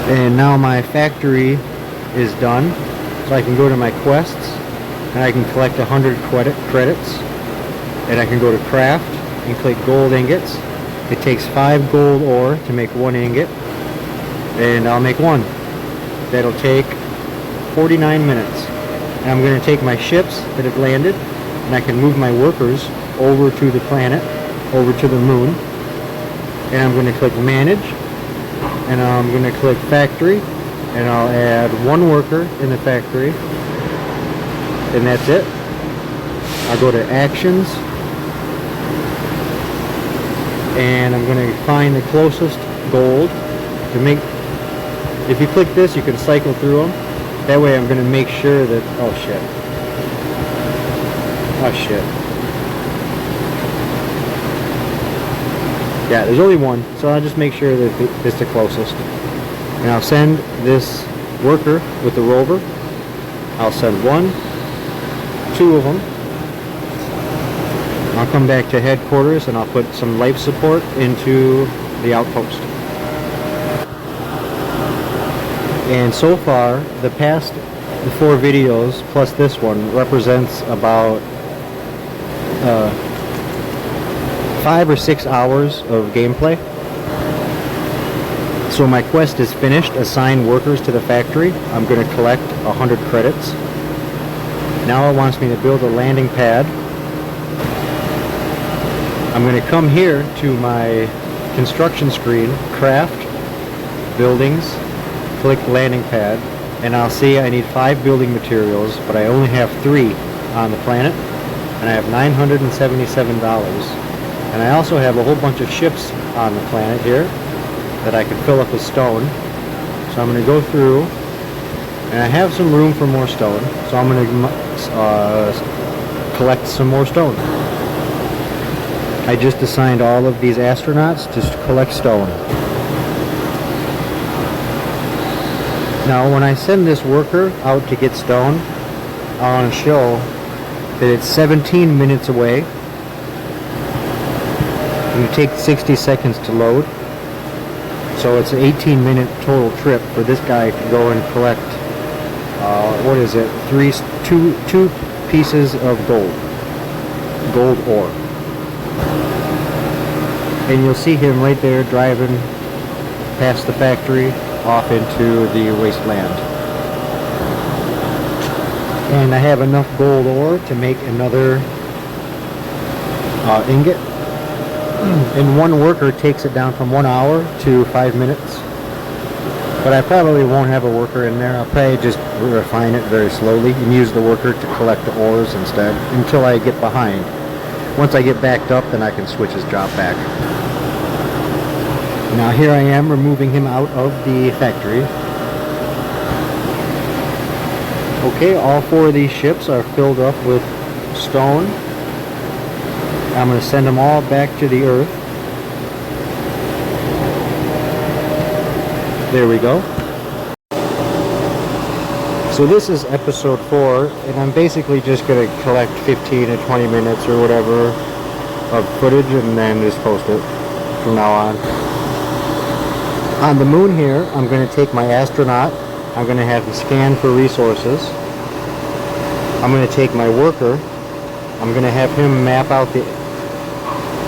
And now my factory is done, so I can go to my quests and I can collect 100 credits, and I can go to craft and click gold ingots. It takes 5 gold ore to make 1 ingot, and I'll make 1. That'll take 49 minutes. And I'm going to take my ships that have landed, and I can move my workers over to the planet, over to the moon, and I'm going to click manage, and I'm going to click factory, and I'll add 1 worker in the factory, and that's it. I'll go to actions, and I'm going to find the closest gold to make. If you click this, you can cycle through them. That way I'm going to make sure that, oh shit, yeah, there's only 1, so I'll just make sure that it's the closest. And I'll send this worker with the rover. I'll send 1, 2 of them. I'll come back to headquarters and I'll put some life support into the outpost. And so far, the 4 videos plus this one represents about 5 or 6 hours of gameplay. So my quest is finished. Assign workers to the factory. I'm going to collect 100 credits. Now it wants me to build a landing pad. I'm going to come here to my construction screen, craft, buildings, click landing pad, and I'll see I need 5 building materials, but I only have 3 on the planet, and I have $977. And I also have a whole bunch of ships on the planet here that I can fill up with stone. So I'm going to go through, and I have some room for more stone, so I'm going to collect some more stone. I just assigned all of these astronauts to collect stone. Now when I send this worker out to get stone, I want to show that it's 17 minutes away. And it takes 60 seconds to load. So it's an 18-minute total trip for this guy to go and collect, what is it, two pieces of gold ore. And you'll see him right there driving past the factory off into the wasteland. And I have enough gold ore to make another ingot. And 1 worker takes it down from 1 hour to 5 minutes. But I probably won't have a worker in there. I'll probably just refine it very slowly and use the worker to collect the ores instead until I get behind. Once I get backed up, then I can switch his job back. Now here I am removing him out of the factory. Okay, all 4 of these ships are filled up with stone. I'm going to send them all back to the Earth. There we go. So this is episode 4, and I'm basically just going to collect 15 to 20 minutes or whatever of footage and then just post it from now on. On the moon here, I'm going to take my astronaut. I'm going to have him scan for resources. I'm going to take my worker. I'm going to have him map out the...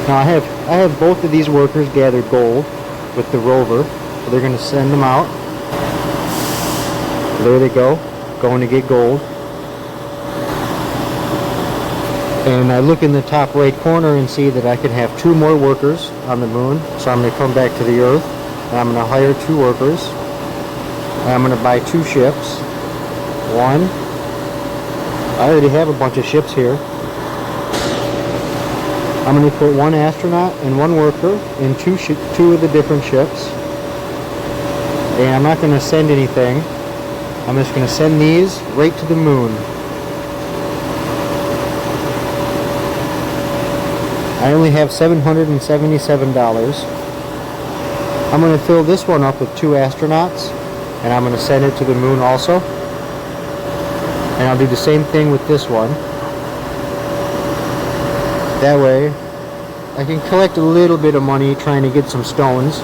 Now I have both of these workers gather gold with the rover. So they're going to send them out. There they go, going to get gold. And I look in the top right corner and see that I can have 2 more workers on the moon. So I'm going to come back to the Earth. And I'm going to hire 2 workers. And I'm going to buy 2 ships. 1. I already have a bunch of ships here. I'm going to put 1 astronaut and 1 worker in 2 of the different ships. And I'm not going to send anything. I'm just going to send these right to the moon. I only have $777. I'm going to fill this one up with 2 astronauts, and I'm going to send it to the moon also. And I'll do the same thing with this one. That way, I can collect a little bit of money trying to get some stones.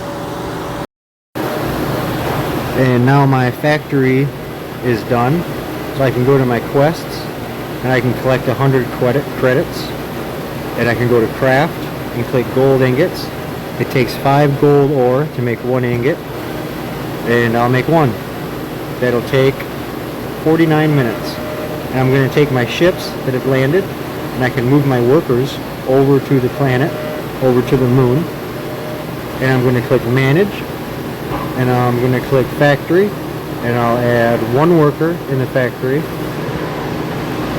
And now my factory is done, so I can go to my quests and I can collect 100 credits, and I can go to craft and click gold ingots. It takes 5 gold ore to make 1 ingot, and I'll make 1. That'll take 49 minutes. And I'm going to take my ships that have landed, and I can move my workers over to the planet, over to the moon, and I'm going to click manage, and I'm going to click factory, and I'll add 1 worker in the factory,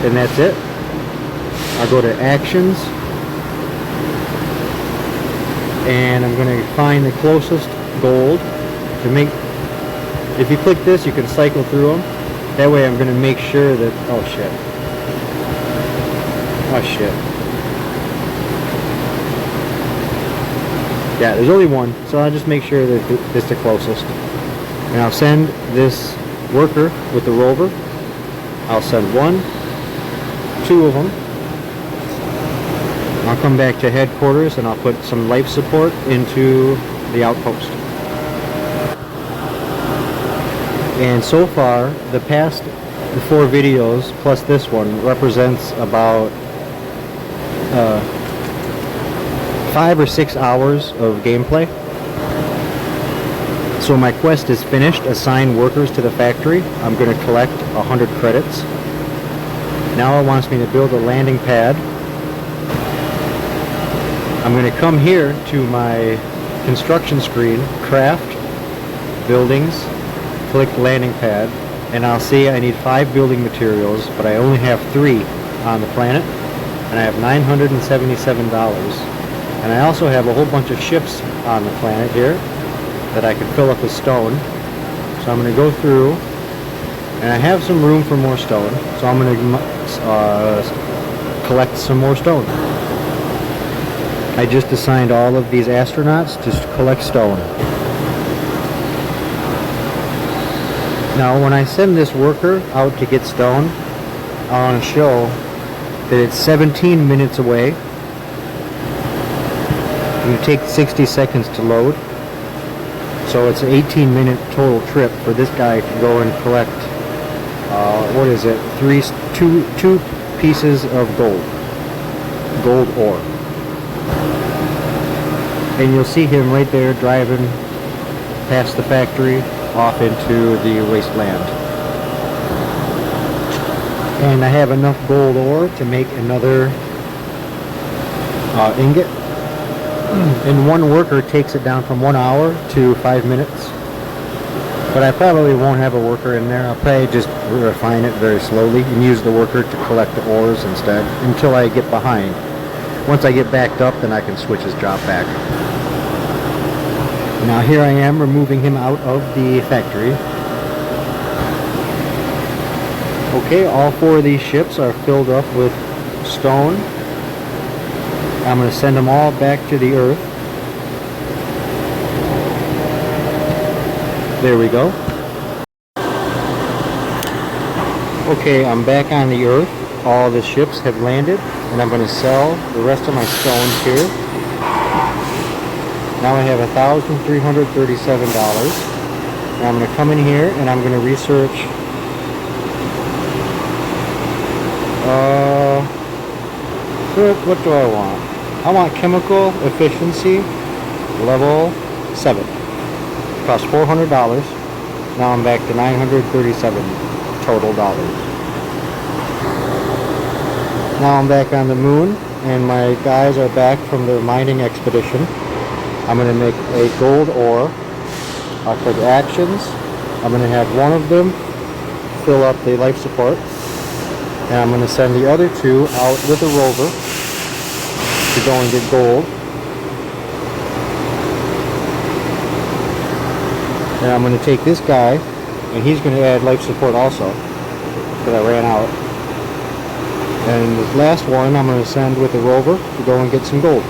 and that's it. I'll go to actions, and I'm going to find the closest gold to make. If you click this, you can cycle through them. That way I'm going to make sure that, oh shit, yeah, there's only 1, so I'll just make sure that it's the closest. And I'll send this worker with the rover. I'll send 1, 2 of them. I'll come back to headquarters and I'll put some life support into the outpost. And so far, the 4 videos plus this one represents about 5 or 6 hours of gameplay. So my quest is finished. Assign workers to the factory. I'm going to collect 100 credits. Now it wants me to build a landing pad. I'm going to come here to my construction screen, craft, buildings, click landing pad, and I'll see I need 5 building materials, but I only have 3 on the planet, and I have $977. And I also have a whole bunch of ships on the planet here that I can fill up with stone. So I'm going to go through, and I have some room for more stone, so I'm going to collect some more stone. I just assigned all of these astronauts to collect stone. Now when I send this worker out to get stone, I want to show that it's 17 minutes away. It will take 60 seconds to load. So it's an 18-minute total trip for this guy to go and collect, what is it, two pieces of gold ore. And you'll see him right there driving past the factory off into the wasteland. And I have enough gold ore to make another ingot. And 1 worker takes it down from 1 hour to 5 minutes. But I probably won't have a worker in there. I'll probably just refine it very slowly and use the worker to collect the ores instead until I get behind. Once I get backed up, then I can switch his job back. Now here I am removing him out of the factory. Okay, all 4 of these ships are filled up with stone. I'm going to send them all back to the Earth. There we go. Okay, I'm back on the Earth. All the ships have landed, and I'm going to sell the rest of my stones here. Now I have $1,337. And I'm going to come in here and I'm going to research what do I want? I want chemical efficiency level 7. Cost $400. Now I'm back to 937 total dollars. Now I'm back on the moon and my guys are back from their mining expedition. I'm going to make a gold ore. I'll click actions. I'm going to have 1 of them fill up the life support. And I'm going to send the other 2 out with a rover to go and get gold. And I'm going to take this guy, and he's going to add life support also, because I ran out. And this last one I'm going to send with a rover to go and get some gold.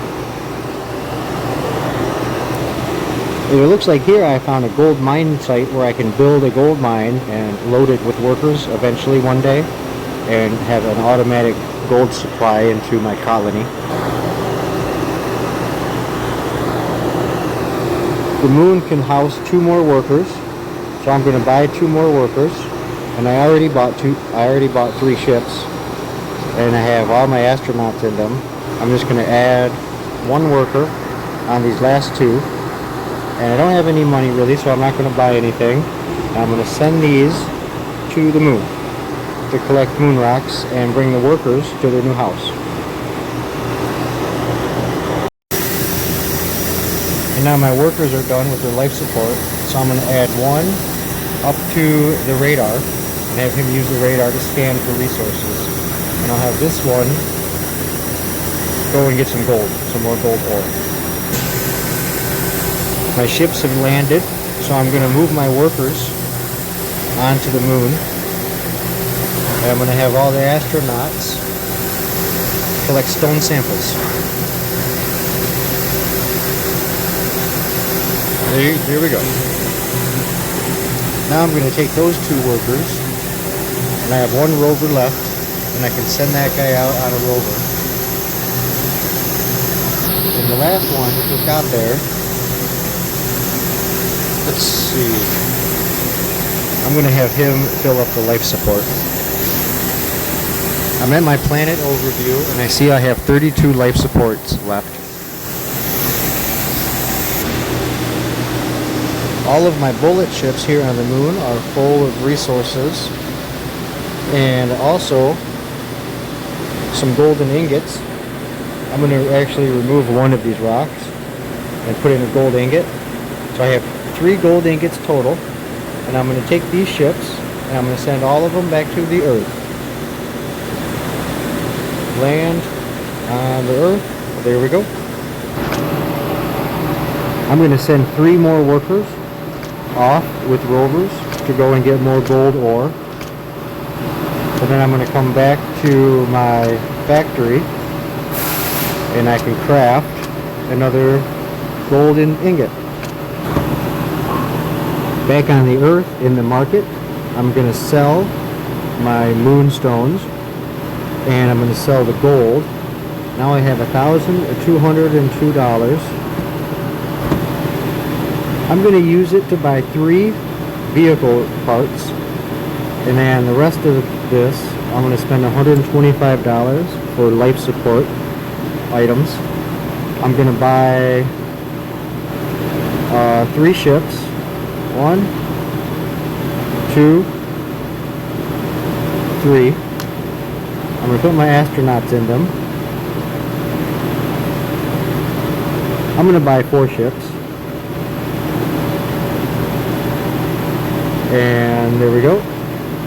And it looks like here I found a gold mine site where I can build a gold mine and load it with workers eventually one day and have an automatic gold supply into my colony. The moon can house 2 more workers, So I'm going to buy 2 more workers, and I already bought 3 ships, and I have all my astronauts in them. I'm just going to add 1 worker on these last 2, and I don't have any money really, so I'm not going to buy anything. I'm going to send these to the moon to collect moon rocks and bring the workers to their new house. And now my workers are done with their life support, so I'm going to add 1 up to the radar and have him use the radar to scan for resources. And I'll have this one go and get some gold, some more gold ore. My ships have landed, so I'm going to move my workers onto the moon. And I'm going to have all the astronauts collect stone samples. There we go. Now I'm going to take those 2 workers, and I have 1 rover left, and I can send that guy out on a rover. And the last one that just got there, let's see, I'm going to have him fill up the life support. I'm at my planet overview, and I see I have 32 life supports left. All of my bullet ships here on the moon are full of resources, and also some golden ingots. I'm going to actually remove 1 of these rocks and put in a gold ingot. So I have 3 gold ingots total, and I'm going to take these ships and I'm going to send all of them back to the Earth. Land on the Earth. There we go. I'm going to send 3 more workers off with rovers to go and get more gold ore. And then I'm going to come back to my factory and I can craft another golden ingot. Back on the Earth in the market, I'm going to sell my moonstones and I'm going to sell the gold. Now I have $1,202. I'm going to use it to buy 3 vehicle parts, and then the rest of this I'm going to spend $125 for life support items. I'm going to buy 3 ships. 1, 2, 3. I'm going to put my astronauts in them. I'm going to buy 4 ships. And there we go.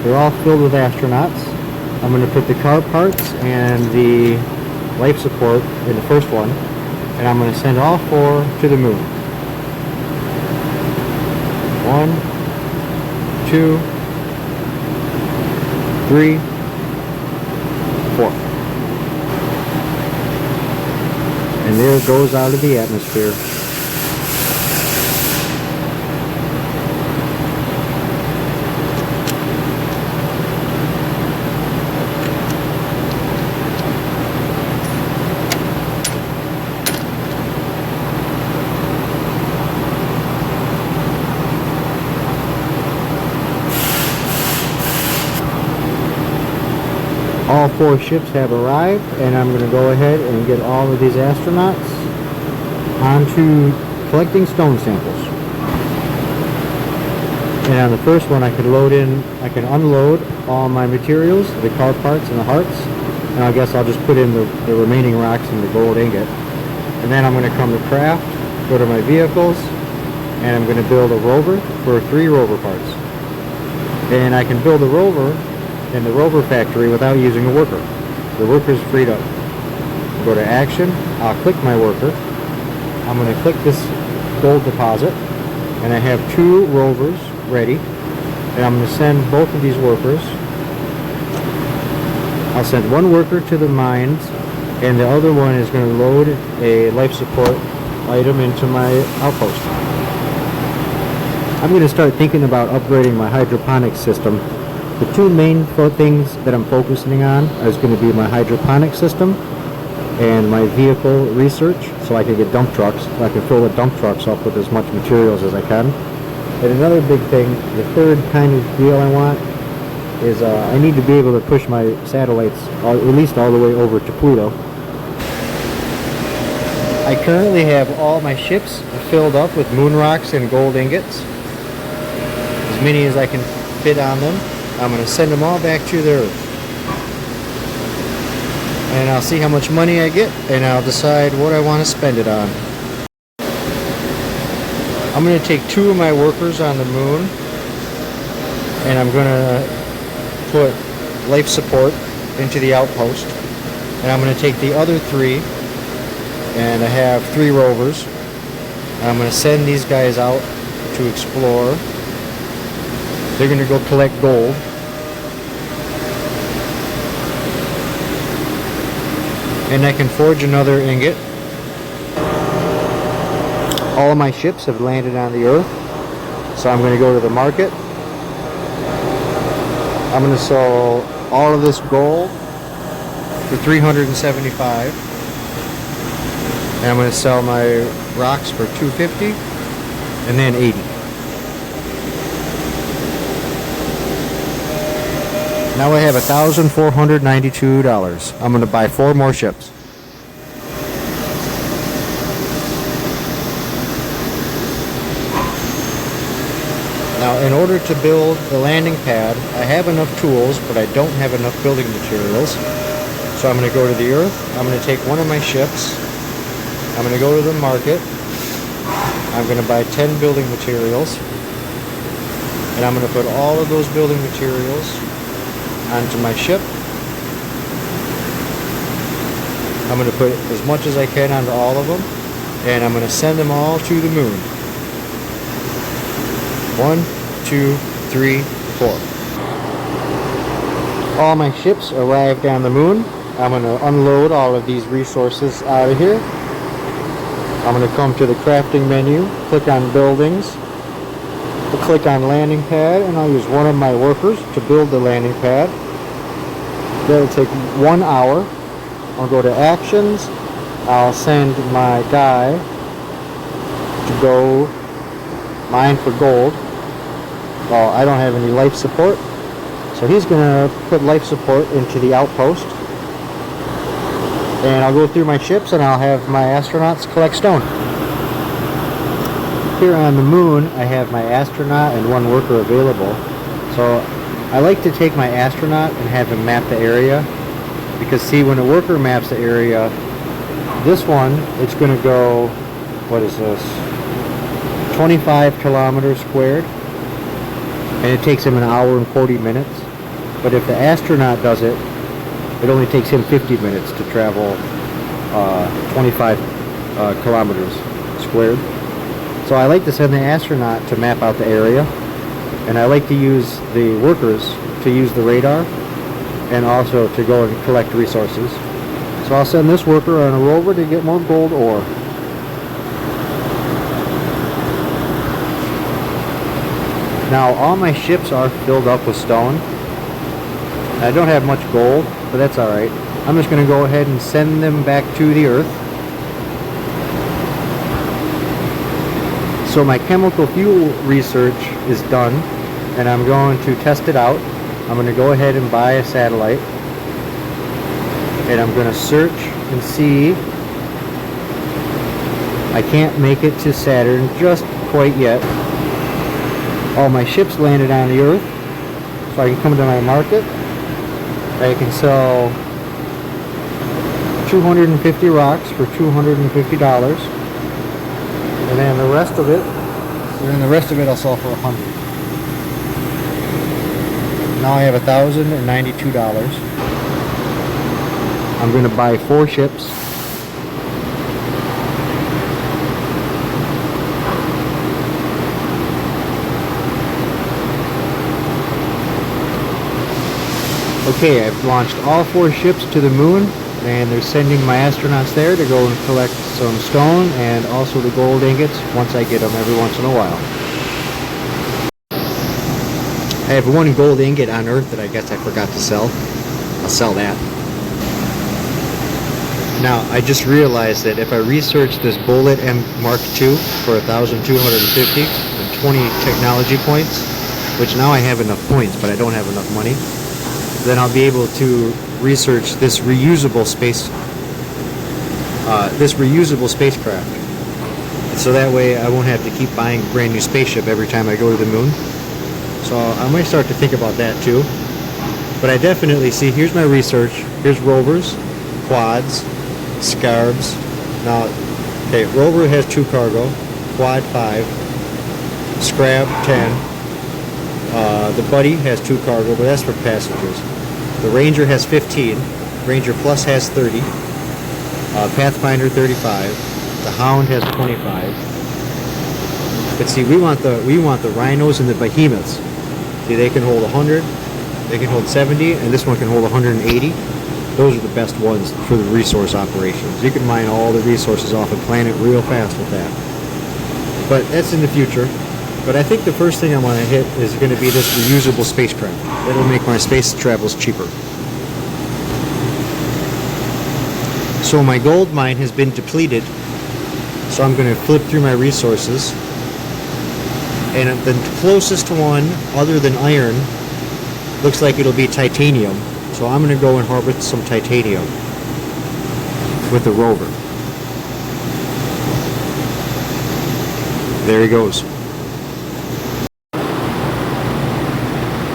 They're all filled with astronauts. I'm going to put the car parts and the life support in the first one, and I'm going to send all 4 to the moon. 1, 2, 3, 4. And there it goes out of the atmosphere. All 4 ships have arrived, and I'm going to go ahead and get all of these astronauts onto collecting stone samples. And on the first one I can unload all my materials, the car parts and the hearts, and I guess I'll just put in the remaining rocks and the gold ingot. And then I'm going to come to craft, go to my vehicles, and I'm going to build a rover for 3 rover parts. And I can build a rover in the rover factory without using a worker. The worker's freed up. Go to action, I'll click my worker. I'm going to click this gold deposit, and I have 2 rovers ready, and I'm going to send both of these workers. I'll send 1 worker to the mines, and the other one is going to load a life support item into my outpost. I'm going to start thinking about upgrading my hydroponic system. The 2 main things that I'm focusing on is going to be my hydroponic system and my vehicle research, so I can get dump trucks, so I can fill the dump trucks up with as much materials as I can. And another big thing, the third kind of deal I want is I need to be able to push my satellites at least all the way over to Pluto. I currently have all my ships filled up with moon rocks and gold ingots, as many as I can fit on them. I'm going to send them all back to the Earth, and I'll see how much money I get, and I'll decide what I want to spend it on. I'm going to take 2 of my workers on the moon, and I'm going to put life support into the outpost, and I'm going to take the other 3, and I have 3 rovers. I'm going to send these guys out to explore. They're going to go collect gold. And I can forge another ingot. All of my ships have landed on the Earth, so I'm going to go to the market. I'm going to sell all of this gold for $375. And I'm going to sell my rocks for $250 and then $80. Now I have $1,492. I'm going to buy 4 more ships. Now, in order to build the landing pad, I have enough tools, but I don't have enough building materials. So I'm going to go to the Earth. I'm going to take one of my ships. I'm going to go to the market. I'm going to buy 10 building materials. And I'm going to put all of those building materials onto my ship. I'm going to put as much as I can onto all of them. And I'm going to send them all to the moon. 1, 2, 3, 4. All my ships arrived on the moon. I'm going to unload all of these resources out of here. I'm going to come to the crafting menu, click on buildings, click on landing pad, and I'll use one of my workers to build the landing pad. That'll take 1 hour. I'll go to actions. I'll send my guy to go mine for gold. Well, I don't have any life support, so he's going to put life support into the outpost. And I'll go through my ships and I'll have my astronauts collect stone. Here on the moon, I have my astronaut and 1 worker available. So I like to take my astronaut and have him map the area. Because see, when a worker maps the area, this one, it's going to go, what is this? 25 kilometers squared. And it takes him 1 hour and 40 minutes. But if the astronaut does it, it only takes him 50 minutes to travel 25 kilometers squared. So I like to send the astronaut to map out the area, and I like to use the workers to use the radar and also to go and collect resources. So I'll send this worker on a rover to get more gold ore. Now all my ships are filled up with stone. I don't have much gold, but that's alright. I'm just going to go ahead and send them back to the Earth. So my chemical fuel research is done, and I'm going to test it out. I'm going to go ahead and buy a satellite, and I'm going to search and see. I can't make it to Saturn just quite yet. All my ships landed on the Earth, so I can come to my market. I can sell 250 rocks for $250, and then the rest of it, I'll sell for $100. Now I have $1,092. I'm going to buy 4 ships. Okay, I've launched all 4 ships to the moon, and they're sending my astronauts there to go and collect some stone and also the gold ingots once I get them every once in a while. I have 1 gold ingot on Earth that I guess I forgot to sell. I'll sell that. Now, I just realized that if I research this Bullet M Mark II for $1,250 and 20 technology points, which now I have enough points, but I don't have enough money, then I'll be able to research this reusable spacecraft. So that way I won't have to keep buying a brand new spaceship every time I go to the moon. So I might start to think about that too. But I definitely see, here's my research. Here's rovers, quads, scarbs. Now, okay, rover has 2 cargo, quad 5, scrab 10. The buddy has 2 cargo, but that's for passengers. The ranger has 15. Ranger Plus has 30. Pathfinder 35. The Hound has 25. But see, we want the rhinos and the behemoths. See, they can hold 100, they can hold 70, and this one can hold 180. Those are the best ones for the resource operations. You can mine all the resources off a planet real fast with that. But that's in the future. But I think the first thing I want to hit is going to be this reusable spacecraft. It'll make my space travels cheaper. So my gold mine has been depleted. So I'm going to flip through my resources. And the closest one, other than iron, looks like it'll be titanium. So I'm going to go and harvest some titanium with the rover. There he goes.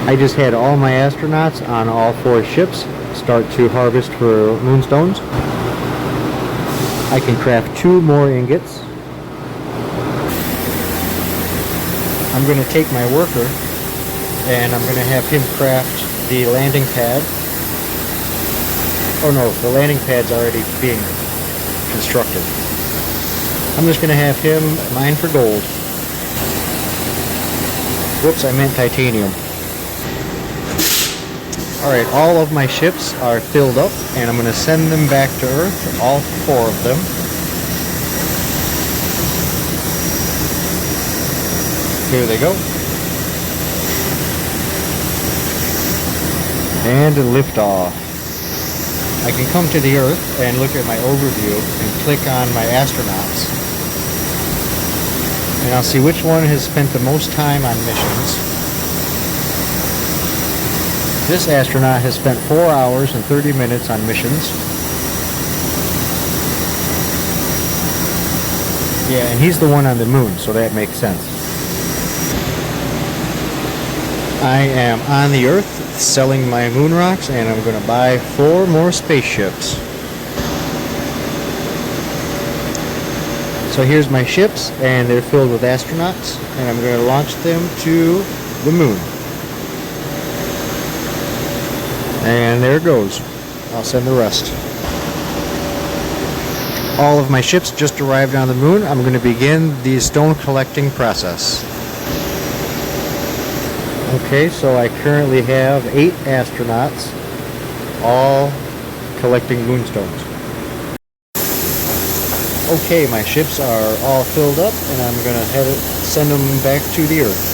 I just had all my astronauts on all 4 ships start to harvest for moonstones. I can craft 2 more ingots. I'm going to take my worker and I'm going to have him craft the landing pad. Oh no, the landing pad's already being constructed. I'm just going to have him mine for gold. Whoops, I meant titanium. Alright, all of my ships are filled up and I'm going to send them back to Earth, all 4 of them. Here they go. And liftoff. I can come to the Earth and look at my overview and click on my astronauts. And I'll see which one has spent the most time on missions. This astronaut has spent 4 hours and 30 minutes on missions. Yeah, and he's the one on the moon, so that makes sense. I am on the Earth selling my moon rocks, and I'm going to buy 4 more spaceships. So here's my ships, and they're filled with astronauts, and I'm going to launch them to the moon. And there it goes. I'll send the rest. All of my ships just arrived on the moon. I'm going to begin the stone collecting process. Okay, so I currently have 8 astronauts, all collecting moonstones. Okay, my ships are all filled up, and I'm going to send them back to the Earth.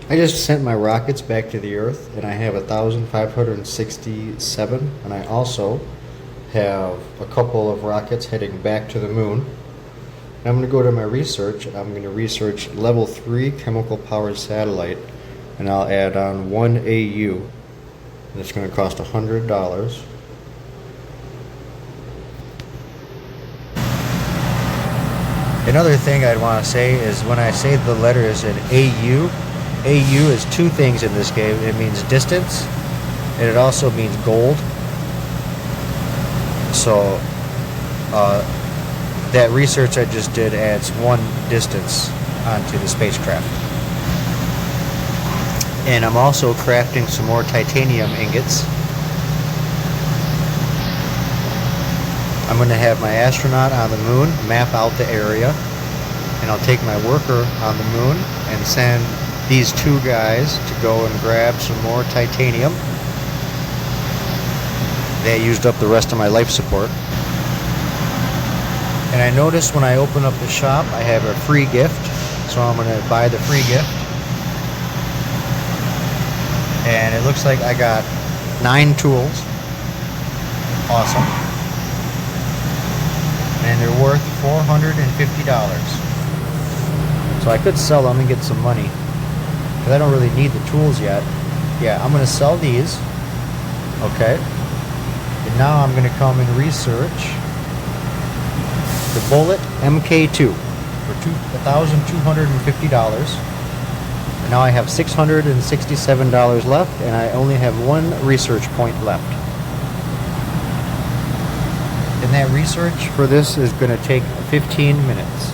I just sent my rockets back to the Earth, and I have 1,567, and I also have a couple of rockets heading back to the moon. And I'm going to go to my research. I'm going to research level 3 chemical powered satellite, and I'll add on 1 AU. And it's going to cost $100. Another thing I'd want to say is when I say the letters in AU, AU is 2 things in this game. It means distance, and it also means gold. So that research I just did adds 1 distance onto the spacecraft. And I'm also crafting some more titanium ingots. I'm going to have my astronaut on the moon map out the area, and I'll take my worker on the moon and send these 2 guys to go and grab some more titanium. They used up the rest of my life support. And I noticed when I open up the shop, I have a free gift. So I'm going to buy the free gift. And it looks like I got 9 tools. Awesome. And they're worth $450. So I could sell them and get some money, because I don't really need the tools yet. Yeah, I'm going to sell these. Okay. And now I'm going to come and research the Bullet MK2 for $1,250. And now I have $667 left, and I only have 1 research point left. And that research for this is going to take 15 minutes.